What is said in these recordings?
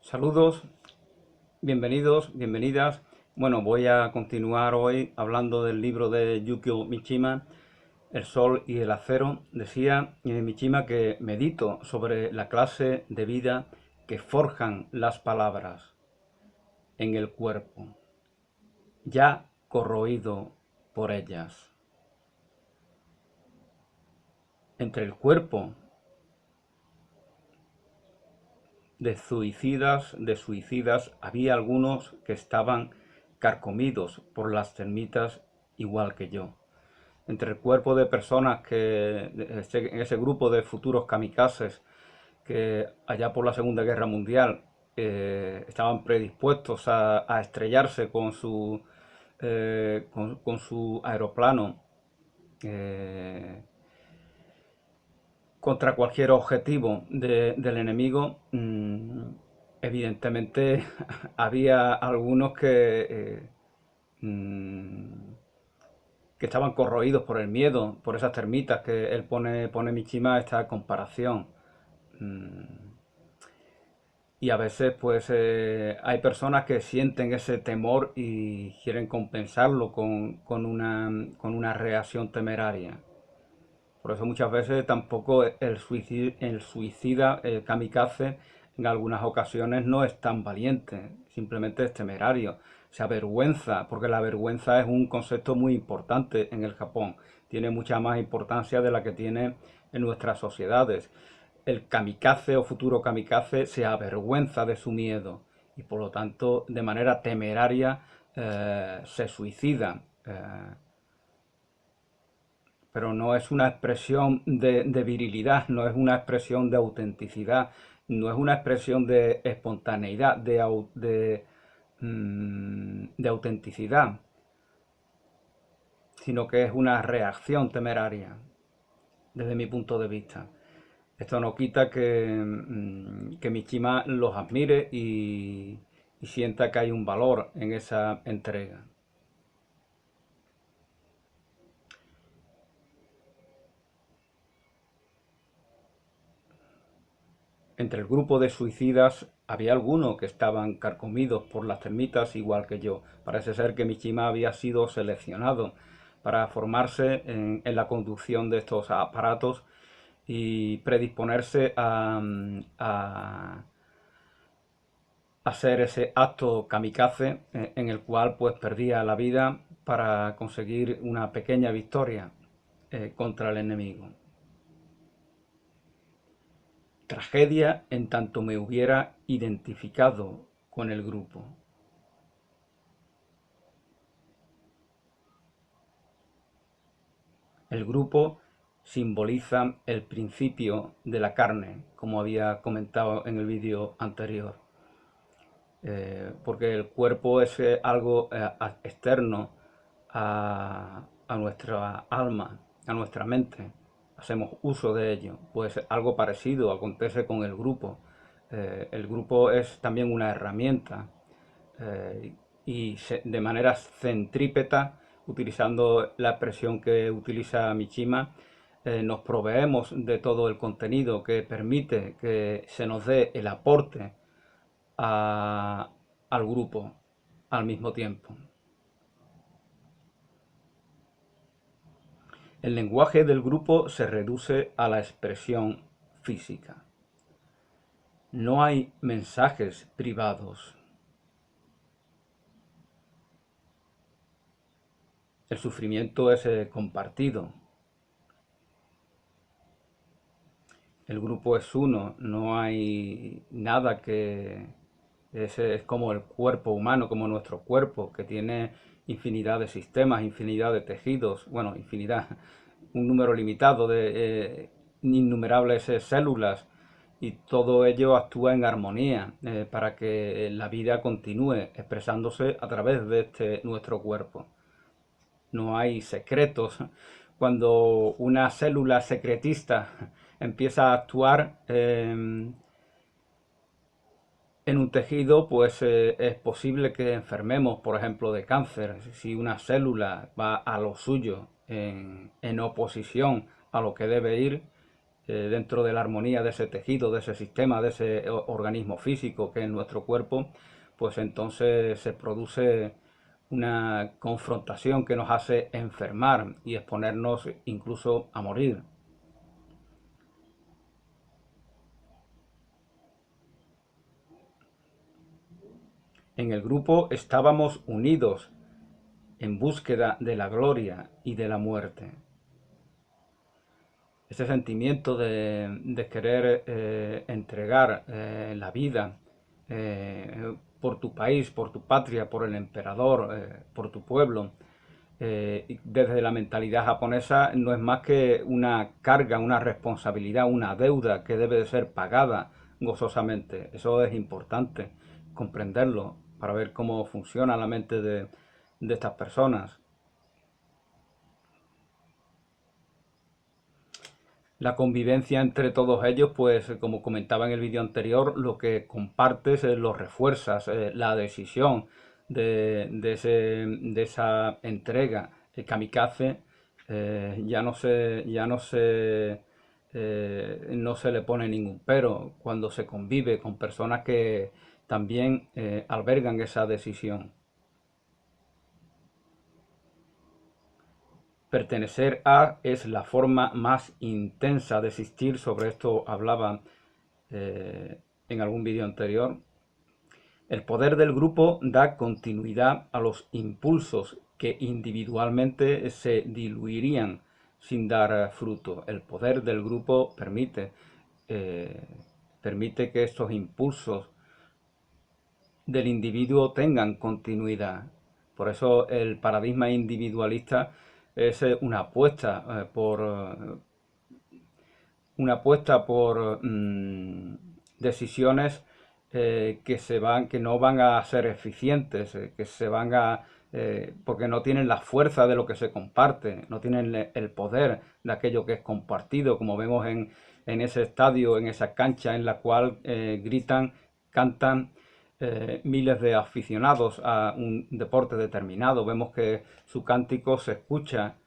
Saludos, bienvenidos, bienvenidas. Bueno, voy a continuar hoy hablando del libro de Yukio Mishima, El Sol y el Acero. Decía Mishima que medito sobre la clase de vida que forjan las palabras en el cuerpo, ya corroído por ellas. Entre el cuerpo de suicidas, había algunos que estaban carcomidos por las termitas igual que yo. Entre el cuerpo de personas en ese grupo de futuros kamikazes que allá por la Segunda Guerra Mundial estaban predispuestos a estrellarse con su aeroplano eh, contra cualquier objetivo del enemigo. Evidentemente había algunos mm, que estaban corroídos por el miedo, por esas termitas que él pone Mishima a esta comparación. Mm, Y a veces pues hay personas que sienten ese temor y quieren compensarlo con una reacción temeraria. Por eso muchas veces tampoco el suicida, el kamikaze, en algunas ocasiones no es tan valiente, simplemente es temerario. Se avergüenza, porque la vergüenza es un concepto muy importante en el Japón. Tiene mucha más importancia de la que tiene en nuestras sociedades. El kamikaze o futuro kamikaze se avergüenza de su miedo y por lo tanto de manera temeraria se suicida. Pero no es una expresión de virilidad, no es una expresión de autenticidad, no es una expresión de espontaneidad, de autenticidad, sino que es una reacción temeraria, desde mi punto de vista. Esto no quita que Mishima los admire y sienta que hay un valor en esa entrega. Entre el grupo de suicidas había algunos que estaban carcomidos por las termitas igual que yo. Parece ser que Mishima había sido seleccionado para formarse en la conducción de estos aparatos y predisponerse a hacer ese acto kamikaze en el cual pues perdía la vida para conseguir una pequeña victoria contra el enemigo. Tragedia en tanto me hubiera identificado con el grupo. El grupo simboliza el principio de la carne, como había comentado en el vídeo anterior. Porque el cuerpo es algo externo a nuestra alma, a nuestra mente. Hacemos uso de ello. Pues algo parecido acontece con el grupo. El grupo es también una herramienta de manera centrípeta, utilizando la expresión que utiliza Mishima, nos proveemos de todo el contenido que permite que se nos dé el aporte al grupo al mismo tiempo. El lenguaje del grupo se reduce a la expresión física. No hay mensajes privados. El sufrimiento es compartido. El grupo es uno, no hay nada que... Es como el cuerpo humano, como nuestro cuerpo, que tiene infinidad de sistemas, infinidad de tejidos, bueno, infinidad, un número limitado de innumerables células, y todo ello actúa en armonía para que la vida continúe expresándose a través de nuestro cuerpo. No hay secretos. Cuando una célula secretista empieza a actuar en un tejido, pues es posible que enfermemos, por ejemplo, de cáncer. Si una célula va a lo suyo en oposición a lo que debe ir, dentro de la armonía de ese tejido, de ese sistema, de ese organismo físico que es nuestro cuerpo, pues entonces se produce una confrontación que nos hace enfermar y exponernos incluso a morir. En el grupo estábamos unidos en búsqueda de la gloria y de la muerte. Ese sentimiento de querer entregar la vida por tu país, por tu patria, por el emperador, por tu pueblo, desde la mentalidad japonesa no es más que una carga, una responsabilidad, una deuda que debe de ser pagada gozosamente. Eso es importante comprenderlo para ver cómo funciona la mente de estas personas. La convivencia entre todos ellos, pues como comentaba en el vídeo anterior, lo que compartes lo refuerzas, la decisión de esa entrega kamikaze no se le pone ningún pero cuando se convive con personas que también albergan esa decisión. Pertenecer a es la forma más intensa de existir, sobre esto hablaba en algún vídeo anterior. El poder del grupo da continuidad a los impulsos que individualmente se diluirían sin dar fruto. El poder del grupo eh, permite que estos impulsos del individuo tengan continuidad. Por eso el paradigma individualista es una apuesta por decisiones que no van a ser eficientes, porque no tienen la fuerza de lo que se comparte, no tienen el poder de aquello que es compartido, como vemos en ese estadio, en esa cancha en la cual gritan, cantan miles de aficionados a un deporte determinado. Vemos que su cántico se escucha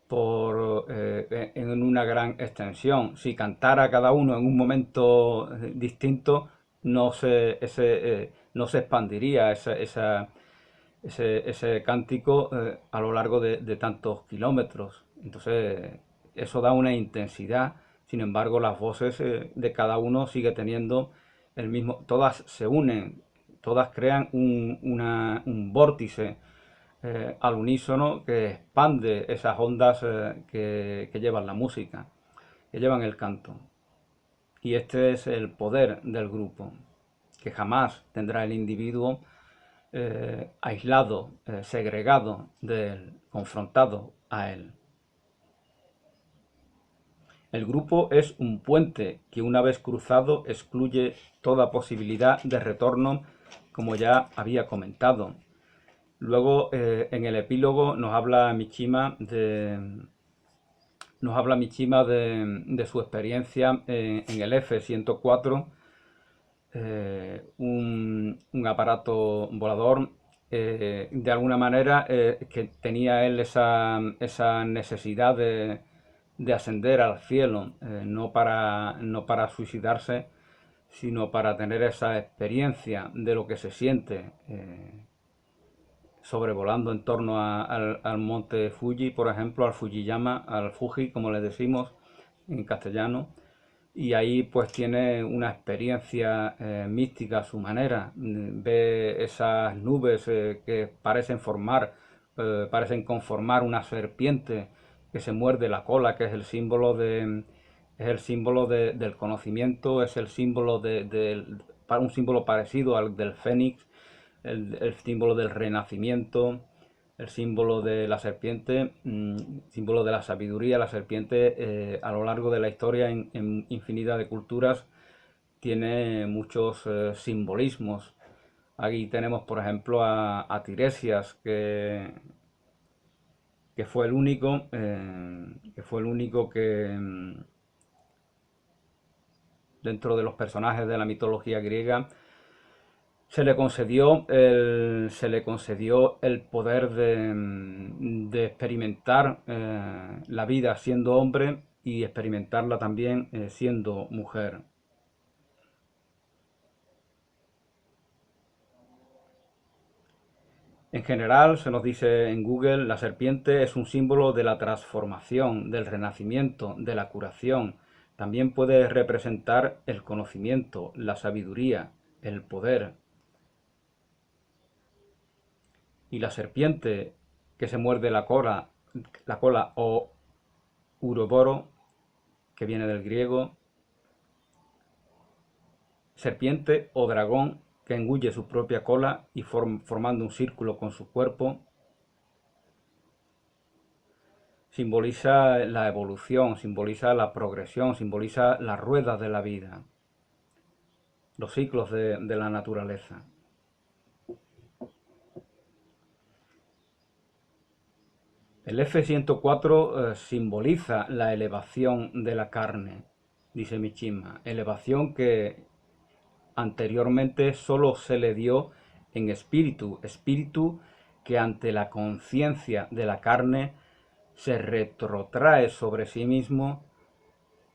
en una gran extensión. Si cantara cada uno en un momento distinto, no se expandiría ese cántico a lo largo de tantos kilómetros. Entonces, eso da una intensidad. Sin embargo, las voces de cada uno sigue teniendo el mismo. Todas se unen, todas crean un vórtice al unísono que expande esas ondas que llevan la música, que llevan el canto. Y este es el poder del grupo, que jamás tendrá el individuo aislado, segregado de él, confrontado a él. El grupo es un puente que una vez cruzado excluye toda posibilidad de retorno, como ya había comentado. Luego, en el epílogo nos habla Mishima de su experiencia en el F-104, un aparato volador, de alguna manera que tenía él esa necesidad de ascender al cielo, no para suicidarse, sino para tener esa experiencia de lo que se siente sobrevolando en torno al monte Fuji, por ejemplo, al Fujiyama, al Fuji, como le decimos en castellano, y ahí pues tiene una experiencia mística a su manera. Ve esas nubes que parecen conformar una serpiente que se muerde la cola, que es el símbolo del conocimiento, es el símbolo un símbolo parecido al del fénix, el símbolo del renacimiento, el símbolo de la serpiente, símbolo de la sabiduría. La serpiente a lo largo de la historia en infinidad de culturas tiene muchos simbolismos. Aquí tenemos, por ejemplo, a Tiresias, que fue el único que dentro de los personajes de la mitología griega se le concedió el poder de experimentar la vida siendo hombre y experimentarla también siendo mujer. En general, se nos dice en Google, la serpiente es un símbolo de la transformación, del renacimiento, de la curación. También puede representar el conocimiento, la sabiduría, el poder. Y la serpiente que se muerde la cola o uroboro, que viene del griego, serpiente o dragón que engulle su propia cola y formando un círculo con su cuerpo, simboliza la evolución, simboliza la progresión, simboliza las ruedas de la vida, los ciclos de la naturaleza. El F-104 simboliza la elevación de la carne, dice Mishima, elevación que anteriormente solo se le dio en espíritu, espíritu que ante la conciencia de la carne se retrotrae sobre sí mismo,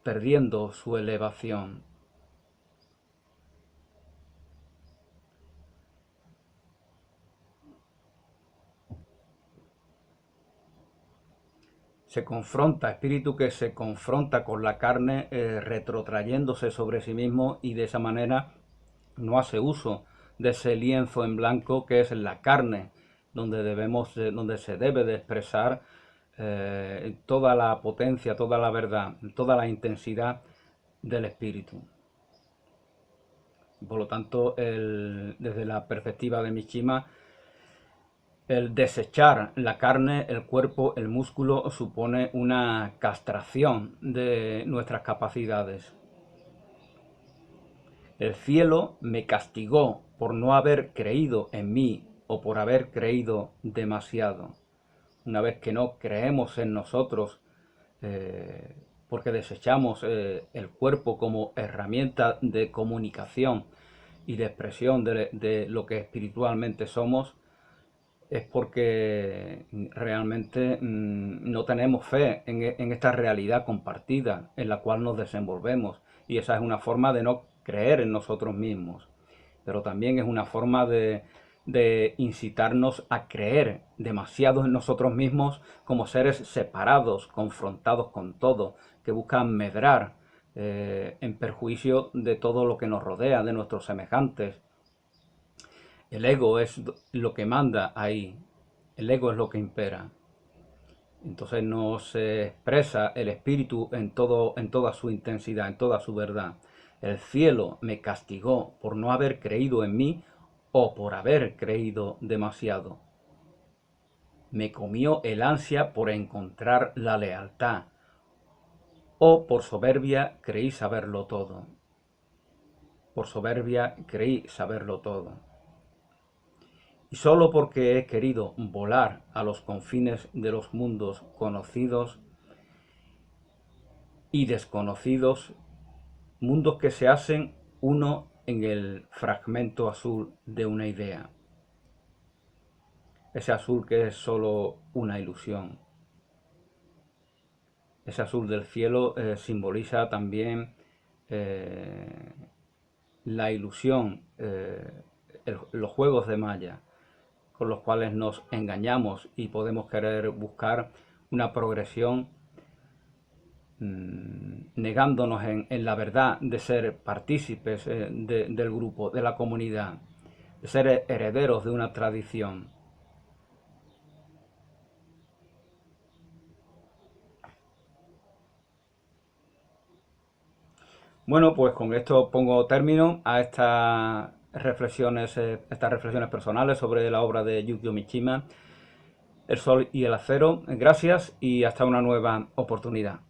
perdiendo su elevación. Se confronta, espíritu que se confronta con la carne, retrotrayéndose sobre sí mismo, y de esa manera no hace uso de ese lienzo en blanco que es la carne, donde se debe de expresar toda la potencia, toda la verdad, toda la intensidad del espíritu. Por lo tanto, desde la perspectiva de Mishima, el desechar la carne, el cuerpo, el músculo, supone una castración de nuestras capacidades. El cielo me castigó por no haber creído en mí o por haber creído demasiado. Una vez que no creemos en nosotros, porque desechamos el cuerpo como herramienta de comunicación y de expresión de lo que espiritualmente somos, es porque realmente no tenemos fe en esta realidad compartida en la cual nos desenvolvemos. Y esa es una forma de no creer en nosotros mismos. Pero también es una forma de incitarnos a creer demasiado en nosotros mismos como seres separados, confrontados con todo, que buscan medrar en perjuicio de todo lo que nos rodea, de nuestros semejantes. El ego es lo que manda ahí, el ego es lo que impera. Entonces no se expresa el espíritu en toda su intensidad, en toda su verdad. El cielo me castigó por no haber creído en mí o por haber creído demasiado. Me comió el ansia por encontrar la lealtad, o por soberbia creí saberlo todo. Por soberbia creí saberlo todo. Y solo porque he querido volar a los confines de los mundos conocidos y desconocidos, mundos que se hacen uno en el fragmento azul de una idea. Ese azul que es solo una ilusión. Ese azul del cielo simboliza también la ilusión, los juegos de Maya, con los cuales nos engañamos y podemos querer buscar una progresión negándonos en la verdad de ser partícipes del grupo, de la comunidad, de ser herederos de una tradición. Bueno, pues con esto pongo término a estas reflexiones personales sobre la obra de Yukio Mishima, El Sol y el Acero. Gracias y hasta una nueva oportunidad.